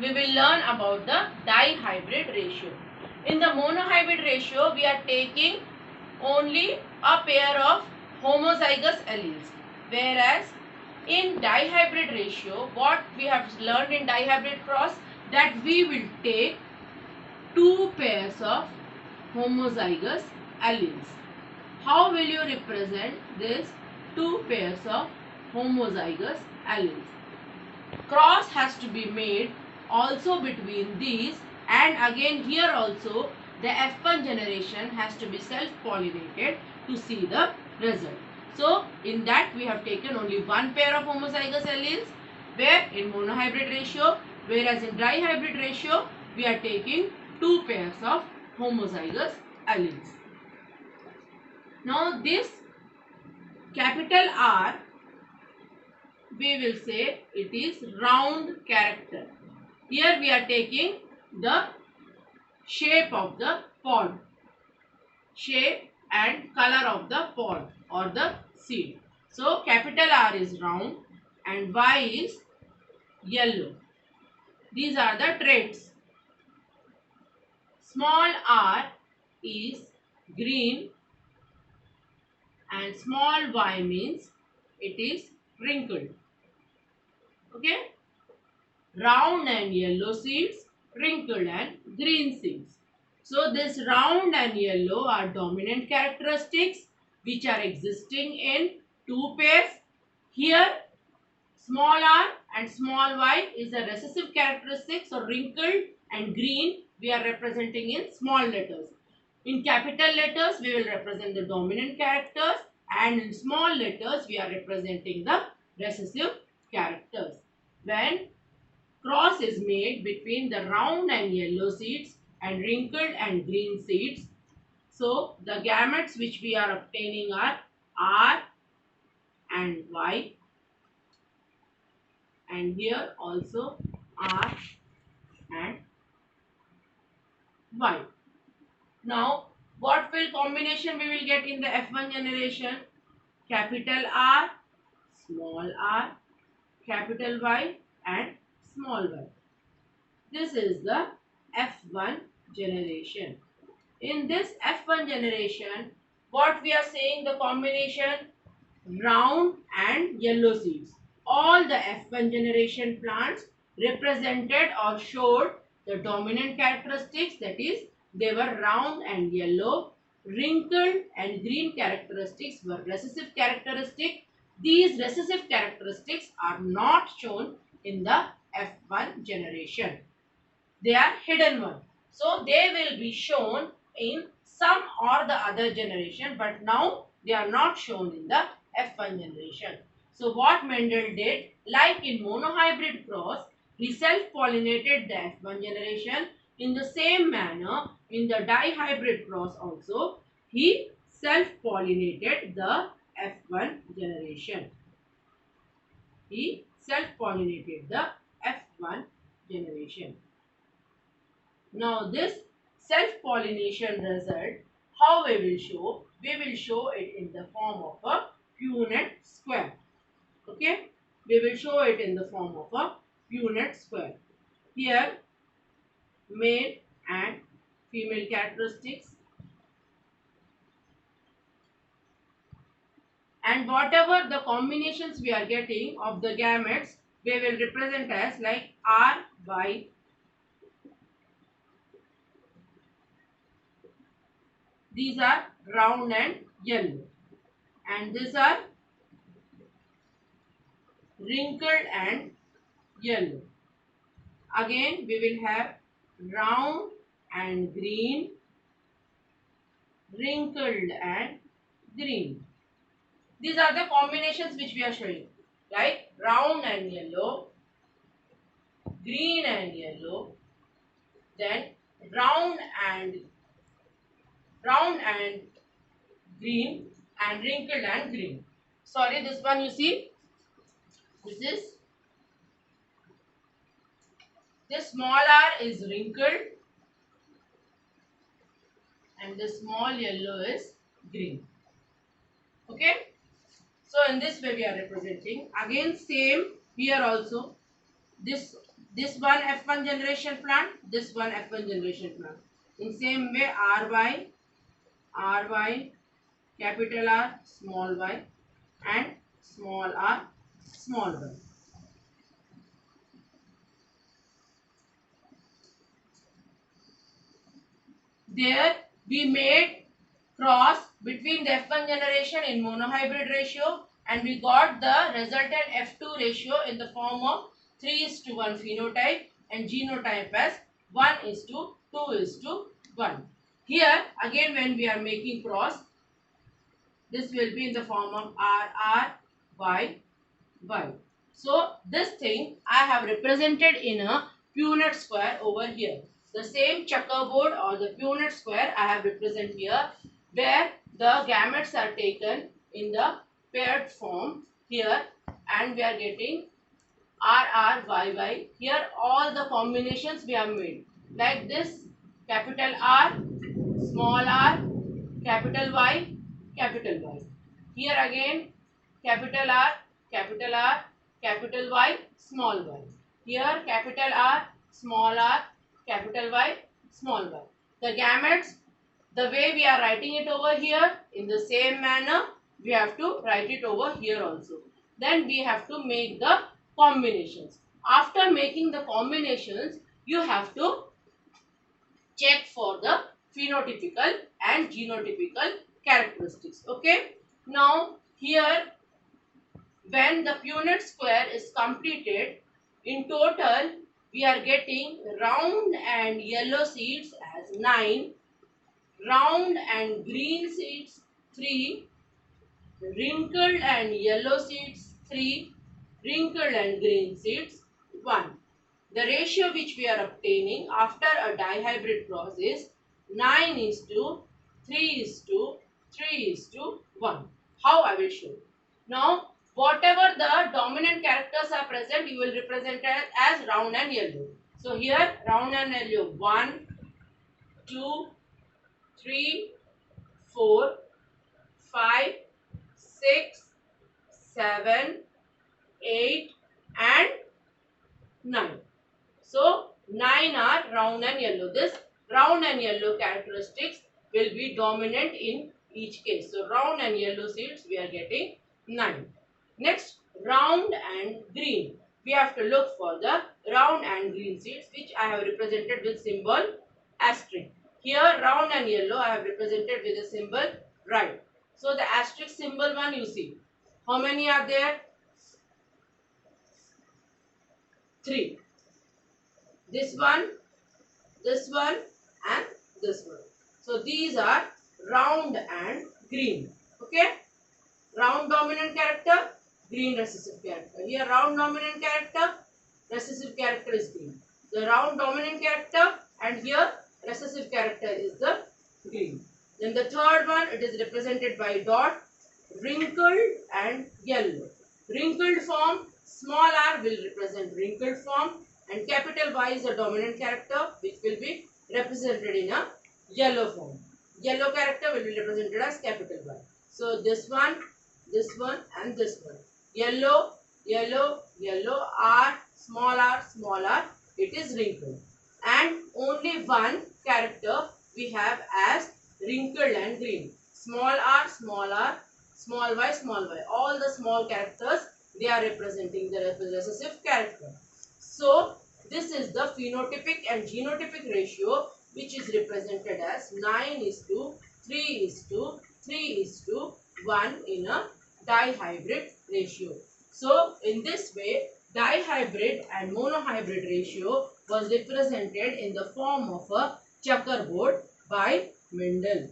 we will learn about the dihybrid ratio. In the monohybrid ratio, we are taking only a pair of homozygous alleles, whereas in dihybrid ratio, what we have learned in dihybrid cross, that we will take two pairs of homozygous alleles. How will you represent this two pairs of homozygous alleles? Cross has to be made also between these, and again here also the F1 generation has to be self-pollinated to see the result. So in that we have taken only one pair of homozygous alleles, where in monohybrid ratio, whereas in dihybrid ratio we are taking two pairs of homozygous alleles. Now this capital R, we will say it is round character. Here we are taking the shape of the pod, shape and color of the pod or the seed. So capital R is round and Y is yellow. These are the traits. Small r is green and small y means it is wrinkled. Okay. Round and yellow seeds, wrinkled and green seeds. So this round and yellow are dominant characteristics which are existing in two pairs. Here small r and small y is a recessive characteristic. So wrinkled and green we are representing in small letters. In capital letters we will represent the dominant characters, and in small letters we are representing the recessive characters. When cross is made between the round and yellow seeds and wrinkled and green seeds, so the gametes which we are obtaining are R and Y, and here also R and Y. Now what will combination we will get in the F1 generation? Capital R, small r, capital Y and small y. This is the F1 generation. In this F1 generation, what we are saying, the combination round and yellow seeds. All the F1 generation plants represented or showed the dominant characteristics, that is they were round and yellow. Wrinkled and green characteristics were recessive characteristics. These recessive characteristics are not shown in the F1 generation. They are hidden one. So they will be shown in some or the other generation, but now they are not shown in the F1 generation. So what Mendel did, like in monohybrid cross, he self-pollinated the F1 generation. In the same manner, in the dihybrid cross also, he self-pollinated the F1 generation. He self-pollinated the F1 generation. Now this self-pollination result, how we will show? We will show it in the form of a Punnett square. Okay, we will show it in the form of a Punnett square. Here male and female characteristics, and whatever the combinations we are getting of the gametes, we will represent as like R, Y. These are round and yellow, and these are wrinkled and yellow. Again we will have round and green, wrinkled and green. These are the combinations which we are showing, like round and yellow, green and yellow, then round and green, and wrinkled and green. Sorry, this one you see, this small r is wrinkled and this small yellow is green. Okay. So in this way we are representing. Again same here also. This This one F1 generation plant, this one F1 generation plant. In same way, Ry, capital R, small y, and small r, small y. There we made cross between the F1 generation in monohybrid ratio, and we got the resultant F2 ratio in the form of 3:1 phenotype and genotype as 1:2:1. Here again, when we are making cross, this will be in the form of RRY. So this thing I have represented in a Punnett square over here. The same checkerboard or the Punnett square I have represented here, where the gametes are taken in the paired form here, and we are getting RRYY. Here all the combinations we have made, like this: capital R, small r, capital Y, capital Y. Here again, capital R, capital R, capital Y, small y. Here capital R, capital Y, small y. The gametes, the way we are writing it over here, in the same manner we have to write it over here also. Then we have to make the combinations. After making the combinations, you have to check for the phenotypical and genotypical characteristics. Okay. Now here, when the Punnett square is completed, in total we are getting round and yellow seeds as 9, round and green seeds 3, wrinkled and yellow seeds 3, wrinkled and green seeds 1. The ratio which we are obtaining after a dihybrid cross is 9:3:3:1. How I will show. Now, whatever the dominant characters are present, you will represent it as round and yellow. So here, round and yellow 1, 2, 3, 4, 5, 6, 7, 8, and 9. So 9 are round and yellow. This round and yellow characteristics will be dominant in each case. So round and yellow seeds we are getting 9. Next, round and green. We have to look for the round and green seeds, which I have represented with symbol asterisk. Here round and yellow I have represented with a symbol right. So the asterisk symbol one you see. How many are there? 3. This one, and this one. So these are round and green. Okay. Round dominant character, green recessive character. Here round dominant character, recessive character is green. The round dominant character, and here recessive character is the green. Then the third one, it is represented by dot, wrinkled and yellow. Wrinkled form, small r will represent wrinkled form, and capital Y is a dominant character which will be represented in a yellow form. Yellow character will be represented as capital Y. So this one, and this one. Yellow, yellow, yellow, r, small r, it is wrinkled. And only one character we have as wrinkled and green. Small r, small y. All the small characters, they are representing the recessive character. So this is the phenotypic and genotypic ratio, which is represented as 9:3:3:1 in a dihybrid ratio. So in this way, dihybrid and monohybrid ratio was represented in the form of a checkerboard by Mendel.